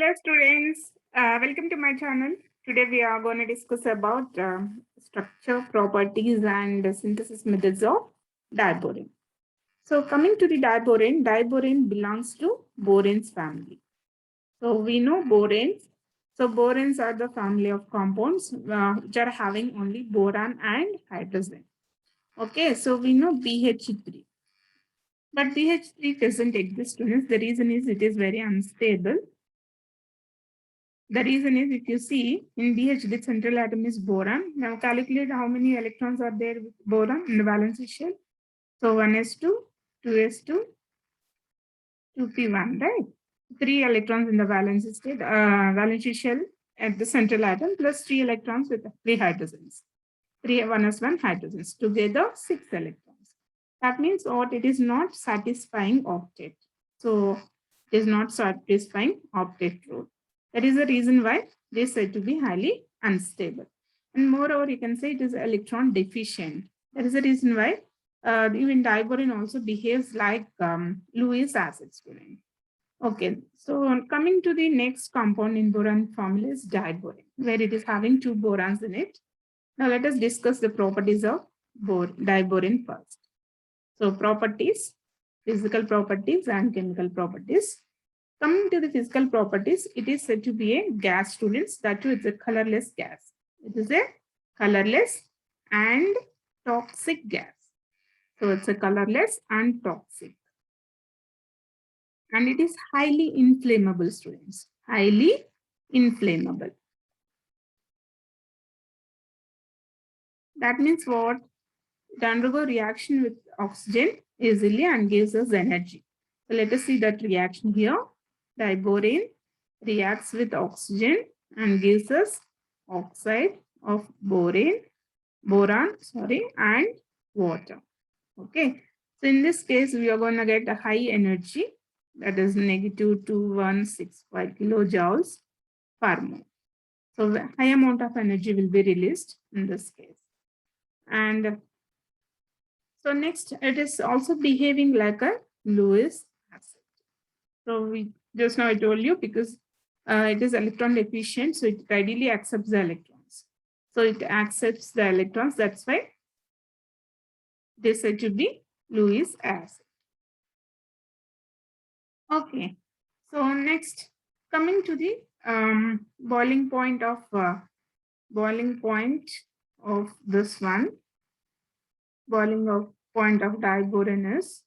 Hello students, welcome to my channel. Today we are going to discuss about structure, properties and synthesis methods of diborane. So coming to the diborane belongs to boranes family. So we know boranes. So boranes are the family of compounds which are having only boron and hydrogen. Okay, so we know BH3. But BH3 doesn't exist, students. The reason is it is very unstable. The reason is if you see in BH, the central atom is boron. Now calculate how many electrons are there with boron in the valence shell. So 1s2, 2s2, 2p1, right? 3 electrons in the valence state, valence shell at the central atom plus 3 electrons with 3 hydrogens. 1s1 hydrogens. Together 6 electrons. That means what? It is not satisfying octet. So it is not satisfying octet rule. That is the reason why it is said to be highly unstable. And moreover, you can say it is electron deficient. That is the reason why even diborane also behaves like Lewis acid student. Okay, so coming to the next compound in boron formula is diborane, where it is having 2 borons in it. Now let us discuss the properties of diborane first. So properties, physical properties and chemical properties. Coming to the physical properties, it is said to be a gas, students. That too, it's a colorless gas. It is a colorless and toxic gas. So it's a colorless and toxic. And it is highly inflammable, students. Highly inflammable. That means what? It undergo reaction with oxygen easily and gives us energy. So let us see that reaction here. Diborane reacts with oxygen and gives us oxide of boron, and water. Okay. So in this case, we are going to get a high energy, that is negative 2165 kilojoules per mole. So the high amount of energy will be released in this case. And so next, it is also behaving like a Lewis acid. So we just now I told you because it is electron deficient, so it readily accepts the electrons. So it accepts the electrons. That's why they said to be Lewis acid. Okay. So next, coming to the boiling point of this one. Boiling point of diborane is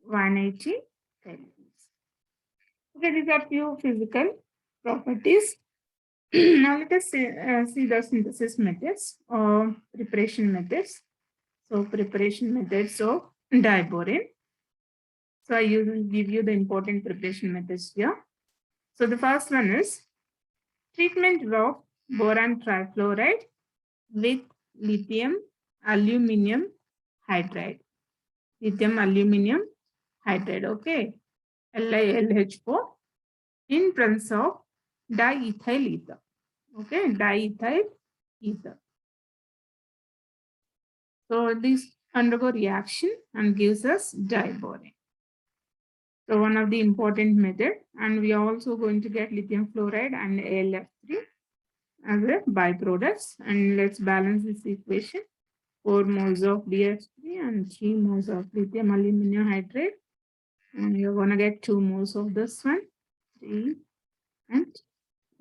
180 kelvins. Okay, these are few physical properties. Now let us see the synthesis methods or preparation methods. So preparation methods of diborane. So I will give you the important preparation methods here. So the first one is treatment of boron trifluoride with lithium aluminum hydride. Lithium aluminum hydride, okay, LiLH4 in presence of diethyl ether. Okay, diethyl ether. So this undergo reaction and gives us diborane. So one of the important method, and we are also going to get lithium fluoride and AlF3 as a byproducts. And let's balance this equation. 4 moles of DF3 and 3 moles of lithium aluminum hydride. And you're going to get 2 moles of this one, 3 and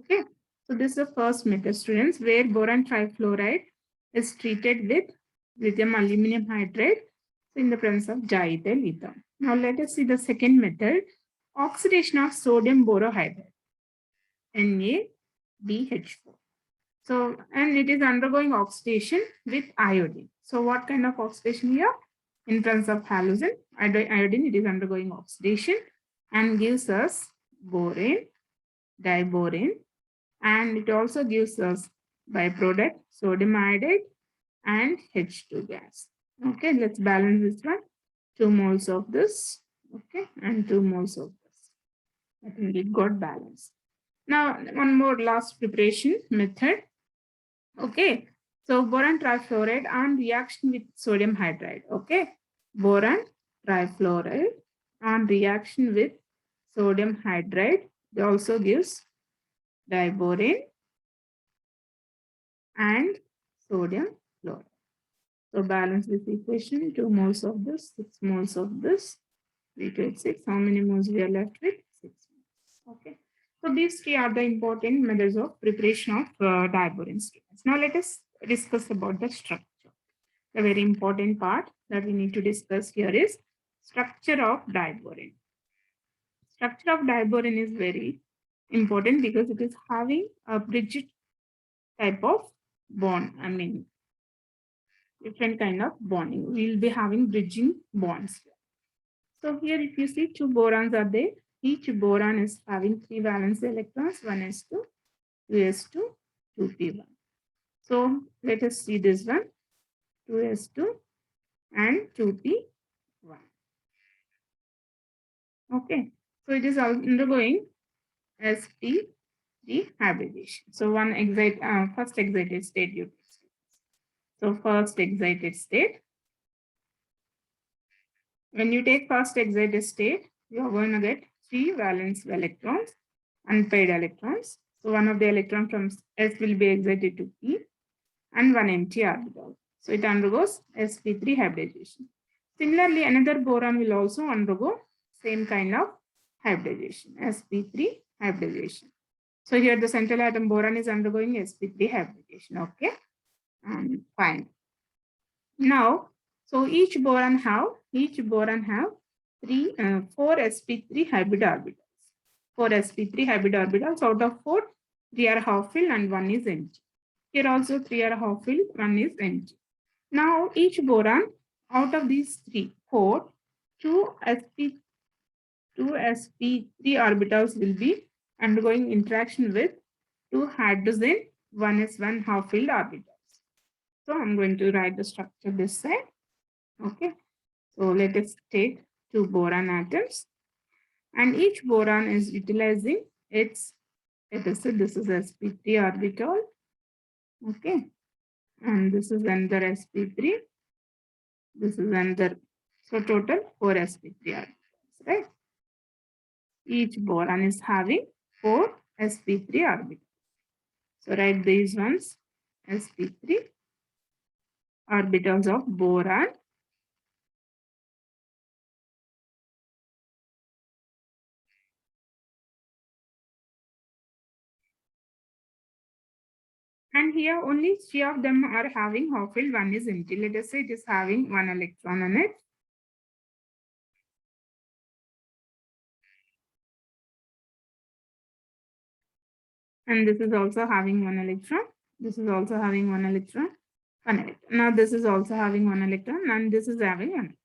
okay. So this is the first method, students, where boron trifluoride is treated with lithium aluminum hydride in the presence of diethyl ether. Now let us see the second method, oxidation of sodium borohydride, NaBH4. So, and it is undergoing oxidation with iodine. So what kind of oxidation here? In presence of halogen, iodine, it is undergoing oxidation and gives us borane, diborane, and it also gives us byproduct sodium iodide and H2 gas. Okay, let's balance this one. 2 moles of this, okay, and 2 moles of this. I think it got balanced. Now, one more last preparation method. Okay, so boron trifluoride on reaction with sodium hydride. Okay, boron trifluoride on reaction with sodium hydride. It also gives diborane and sodium chloride. So balance this equation, 2 moles of this, 6 moles of this, 3 to 6. How many moles we are left with? 6 moles. Okay. So these three are the important methods of preparation of diborane students. Now let us discuss about the structure. The very important part that we need to discuss here is structure of diborane. Structure of diborane is very important because it is having a bridge type of bond. I mean, different kind of bonding. We'll be having bridging bonds. So here, if you see, two borons are there. Each boron is having 3 valence electrons, 1s2, 2s2, 2p1. So let us see this one, 2s2 and 2p1. Okay, so it is undergoing sp3 hybridization. So first excited state you can see. So first excited state. When you take first excited state, you are going to get 3 valence electrons, unpaired electrons. So one of the electron from S will be excited to P and one empty orbital. So it undergoes sp3 hybridization. Similarly, another boron will also undergo same kind of hybridization, sp3 hybridization. So here the central atom boron is undergoing sp3 hybridization. Okay, fine. Now, so each boron have 4 sp3 hybrid orbitals. 4 sp3 hybrid orbitals. Out of 4, 3 are half filled and 1 is empty. Here also 3 are half filled, 1 is empty. Now each boron out of these 4, 2 sp3 orbitals will be undergoing interaction with 2 hydrogen 1s1 half filled orbitals. So I'm going to write the structure this side. Okay. So let us take 2 boron atoms, and each boron is utilizing its, this is sp3 orbital. Okay. And this is another sp3. This is another. So total 4 sp3 orbitals, right? Each boron is having 4 sp3 orbitals. So write these ones, sp3 orbitals of boron. And here only 3 of them are having half filled, 1 is empty. Let us say it is having 1 electron on it. And this is also having 1 electron. This is also having 1 electron. 1 electron. Now this is also having 1 electron and this is having 1.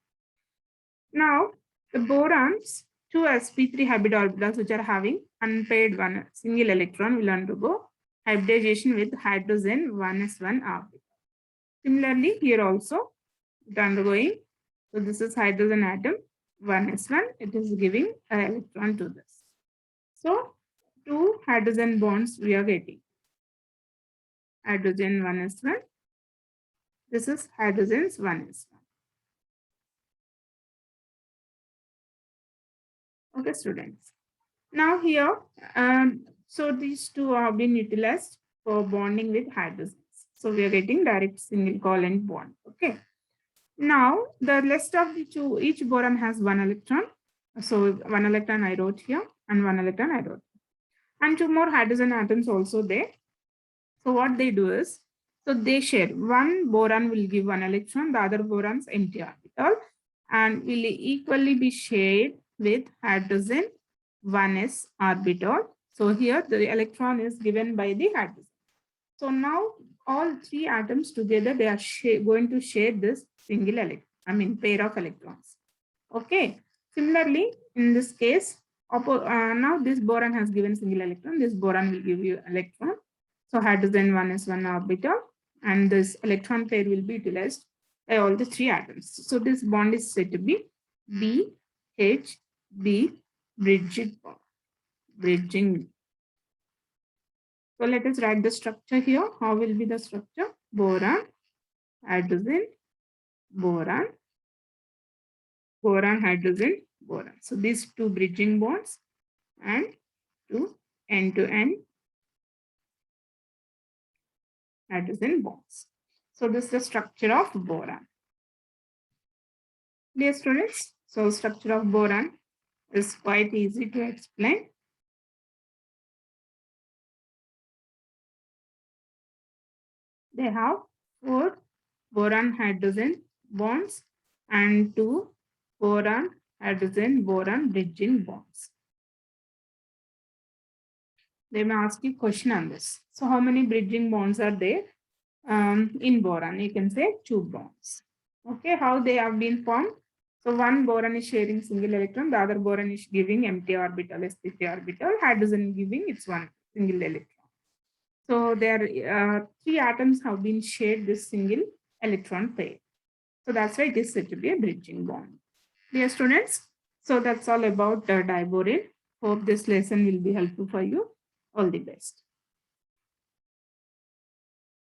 Now the borons, 2 sp3 hybrid orbitals which are having unpaired 1 single electron will undergo hybridization with hydrogen 1s1 orbital. Similarly, here also it undergoing. So this is hydrogen atom 1s1. It is giving an electron to this. So 2 hydrogen bonds we are getting. Hydrogen 1s1. This is hydrogen's 1s1. Okay, students. Now here, so these 2 have been utilized for bonding with hydrogens. So we are getting direct single covalent bond. Okay. Now the rest of the 2, each boron has 1 electron. So 1 electron I wrote here and 1 electron I wrote. And 2 more hydrogen atoms also there. So what they do is, so they share. One boron will give 1 electron, the other boron's empty orbital, and will equally be shared with hydrogen 1s orbital. So here the electron is given by the hydrogen. So now all 3 atoms together, they are going to share this single pair of electrons. Okay. Similarly, in this case, now this boron has given single electron. This boron will give you electron. So hydrogen 1s1 orbital, and this electron pair will be utilized by all the 3 atoms. So this bond is said to be BHB bridging bond. Bridging. So let us write the structure here. How will be the structure? Boron, hydrogen, boron, boron, hydrogen, boron. So these 2 bridging bonds and two end-to-end hydrogen bonds. So this is the structure of boron. Dear students, so structure of boron is quite easy to explain. They have 4 boron hydrogen bonds and 2 boron hydrogen boron bridging bonds. They may ask you question on this. So how many bridging bonds are there? In boron, you can say 2 bonds. Okay, how they have been formed? So one boron is sharing single electron, the other boron is giving empty orbital, sp3 orbital, hydrogen giving its one single electron. So there 3 atoms have been shared this single electron pair. So that's why it is said to be a bridging bond. Dear students, so that's all about diborane. Hope this lesson will be helpful for you. All the best.